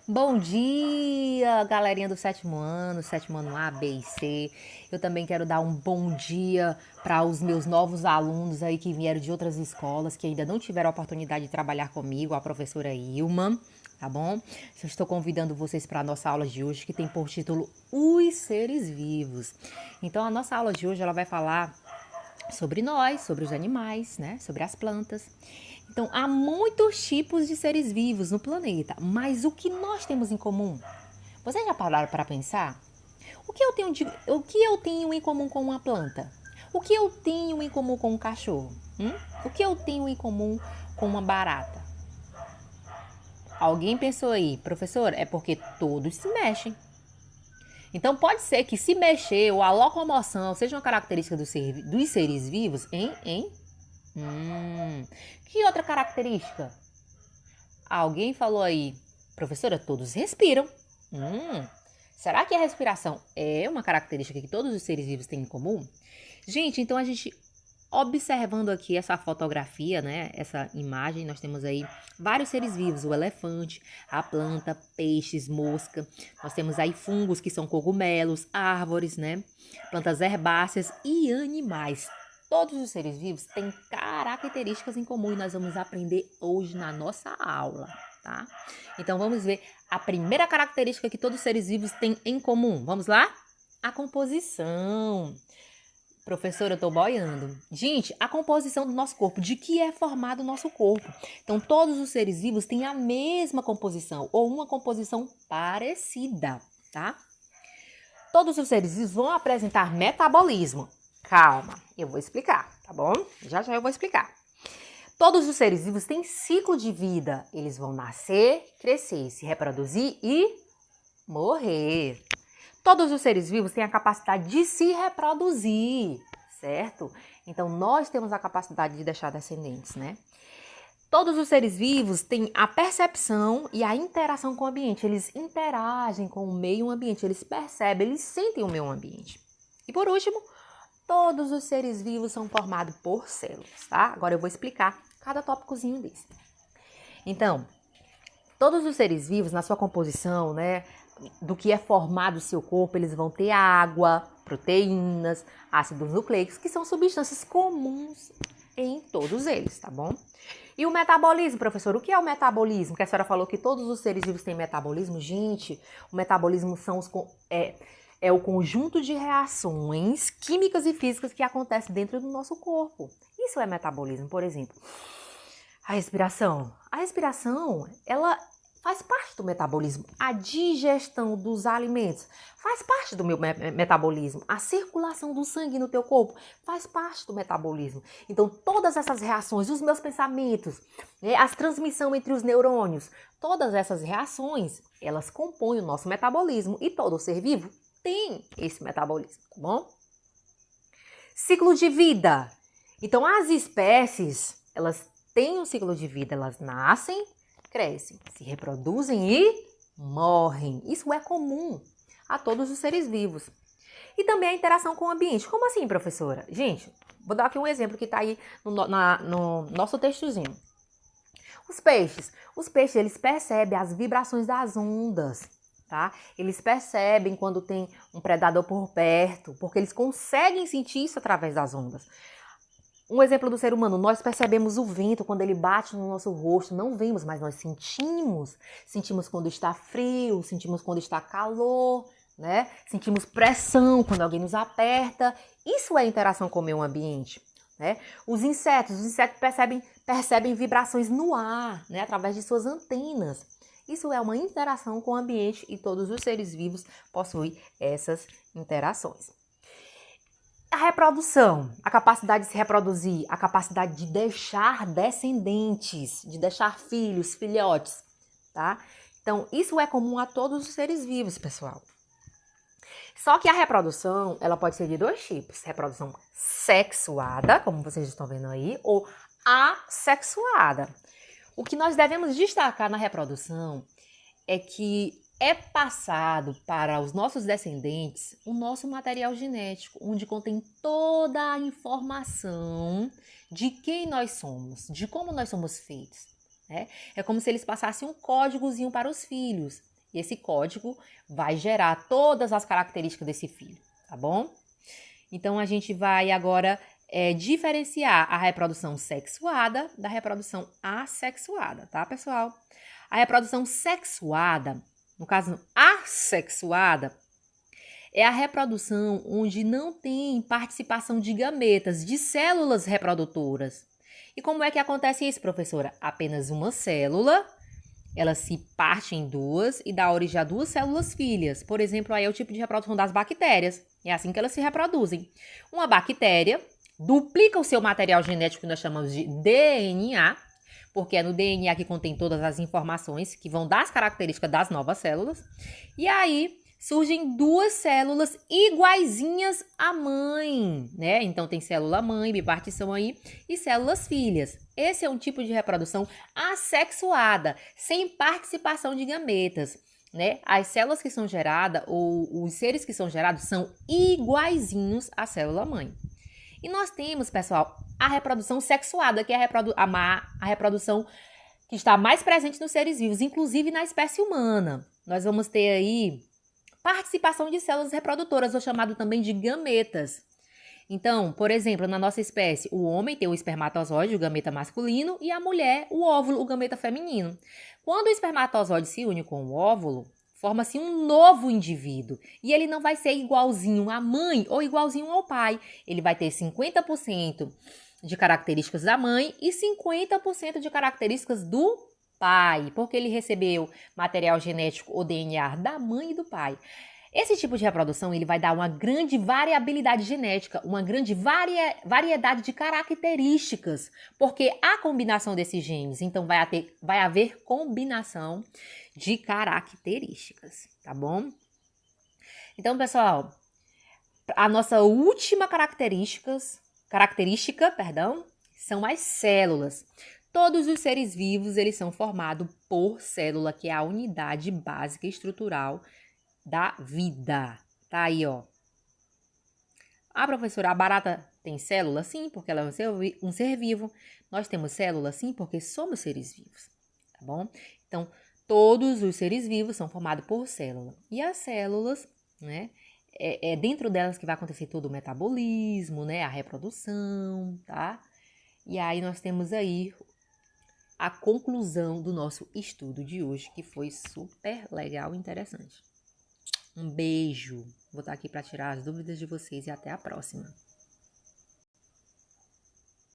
Bom dia, galerinha do sétimo ano A, B e C. Eu também quero dar um bom dia para os meus novos alunos aí que vieram de outras escolas, que ainda não tiveram a oportunidade de trabalhar comigo, a professora Ilma, tá bom? Eu estou convidando vocês para a nossa aula de hoje, que tem por título Os Seres Vivos. Então, a nossa aula de hoje, ela vai falar sobre nós, sobre os animais, né? Sobre as plantas. Então, há muitos tipos de seres vivos no planeta, mas o que nós temos em comum? Vocês já pararam para pensar? O que eu tenho em comum com uma planta? O que eu tenho em comum com um cachorro? O que eu tenho em comum com uma barata? Alguém pensou aí, professor, é porque todos se mexem. Então pode ser que se mexer ou a locomoção seja uma característica dos seres vivos, hein? Que outra característica? Alguém falou aí, professora, todos respiram. Será que a respiração é uma característica que todos os seres vivos têm em comum? Gente, então a gente observando aqui essa fotografia, né? Essa imagem, nós temos aí vários seres vivos: o elefante, a planta, peixes, mosca. Nós temos aí fungos, que são cogumelos, árvores, né? Plantas herbáceas e animais. Todos os seres vivos têm características em comum e nós vamos aprender hoje na nossa aula, tá? Então vamos ver a primeira característica que todos os seres vivos têm em comum. Vamos lá? A composição. Professora, eu tô boiando. Gente, a composição do nosso corpo. De que é formado o nosso corpo? Então, todos os seres vivos têm a mesma composição ou uma composição parecida, tá? Todos os seres vivos vão apresentar metabolismo. Calma, eu vou explicar, tá bom? Já eu vou explicar. Todos os seres vivos têm ciclo de vida. Eles vão nascer, crescer, se reproduzir e morrer. Todos os seres vivos têm a capacidade de se reproduzir, certo? Então, nós temos a capacidade de deixar descendentes, né? Todos os seres vivos têm a percepção e a interação com o ambiente. Eles interagem com o meio ambiente, eles percebem, eles sentem o meio ambiente. E por último, todos os seres vivos são formados por células, tá? Agora eu vou explicar cada tópicozinho desse. Então, todos os seres vivos, na sua composição, né, do que é formado o seu corpo, eles vão ter água, proteínas, ácidos nucleicos, que são substâncias comuns em todos eles, tá bom? E o metabolismo, professor, o que é o metabolismo? Que a senhora falou que todos os seres vivos têm metabolismo. Gente, o metabolismo é o conjunto de reações químicas e físicas que acontecem dentro do nosso corpo. Isso é metabolismo, por exemplo. A respiração. A respiração, ela faz parte do metabolismo. A digestão dos alimentos faz parte do meu metabolismo. A circulação do sangue no teu corpo faz parte do metabolismo. Então, todas essas reações, os meus pensamentos, a transmissão entre os neurônios, todas essas reações, elas compõem o nosso metabolismo. E todo ser vivo tem esse metabolismo, tá bom? Ciclo de vida. Então, as espécies, elas têm um ciclo de vida, elas nascem, crescem, se reproduzem e morrem. Isso é comum a todos os seres vivos. E também a interação com o ambiente. Como assim, professora? Gente, vou dar aqui um exemplo que está aí no nosso textozinho. Os peixes, eles percebem as vibrações das ondas, tá? Eles percebem quando tem um predador por perto, porque eles conseguem sentir isso através das ondas. Um exemplo do ser humano, nós percebemos o vento quando ele bate no nosso rosto, não vemos, mas nós sentimos. Sentimos quando está frio, sentimos quando está calor, né? Sentimos pressão quando alguém nos aperta. Isso é interação com o meio ambiente, né? Os insetos percebem vibrações no ar, né? Através de suas antenas. Isso é uma interação com o ambiente e todos os seres vivos possuem essas interações. A reprodução, a capacidade de se reproduzir, a capacidade de deixar descendentes, de deixar filhos, filhotes, tá? Então, isso é comum a todos os seres vivos, pessoal. Só que a reprodução, ela pode ser de dois tipos. Reprodução sexuada, como vocês estão vendo aí, ou assexuada. O que nós devemos destacar na reprodução é que é passado para os nossos descendentes o nosso material genético, onde contém toda a informação de quem nós somos, de como nós somos feitos, né? É como se eles passassem um códigozinho para os filhos. E esse código vai gerar todas as características desse filho, tá bom? Então, a gente vai agora diferenciar a reprodução sexuada da reprodução assexuada, tá, pessoal? A reprodução sexuada, no caso assexuada, é a reprodução onde não tem participação de gametas, de células reprodutoras. E como é que acontece isso, professora? Apenas uma célula, ela se parte em duas e dá origem a duas células filhas. Por exemplo, aí é o tipo de reprodução das bactérias. É assim que elas se reproduzem. Uma bactéria duplica o seu material genético, que nós chamamos de DNA, porque é no DNA que contém todas as informações que vão dar as características das novas células. E aí surgem duas células iguaizinhas à mãe, né? Então tem célula mãe, bipartição aí, e células filhas. Esse é um tipo de reprodução assexuada, sem participação de gametas, né? As células que são geradas, ou os seres que são gerados, são iguaizinhos à célula mãe. E nós temos, pessoal, a reprodução sexuada, que é a reprodução que está mais presente nos seres vivos, inclusive na espécie humana. Nós vamos ter aí participação de células reprodutoras, ou chamado também de gametas. Então, por exemplo, na nossa espécie, o homem tem o espermatozoide, o gameta masculino, e a mulher, o óvulo, o gameta feminino. Quando o espermatozoide se une com o óvulo, forma-se um novo indivíduo. E ele não vai ser igualzinho à mãe ou igualzinho ao pai. Ele vai ter 50% de características da mãe e 50% de características do pai, porque ele recebeu material genético ou DNA da mãe e do pai. Esse tipo de reprodução ele vai dar uma grande variabilidade genética, uma grande variedade de características, porque a combinação desses genes, então vai haver combinação de características, tá bom? Então, pessoal, a nossa última característica, são as células. Todos os seres vivos, eles são formados por célula, que é a unidade básica estrutural da vida. Tá aí, ó. Ah, professora, a barata tem célula? Sim, porque ela é um ser vivo. Nós temos célula? Sim, porque somos seres vivos. Tá bom? Então, todos os seres vivos são formados por célula. E as células, né? É dentro delas que vai acontecer todo o metabolismo, né? A reprodução, tá? E aí nós temos aí a conclusão do nosso estudo de hoje, que foi super legal e interessante. Um beijo. Vou estar aqui para tirar as dúvidas de vocês e até a próxima.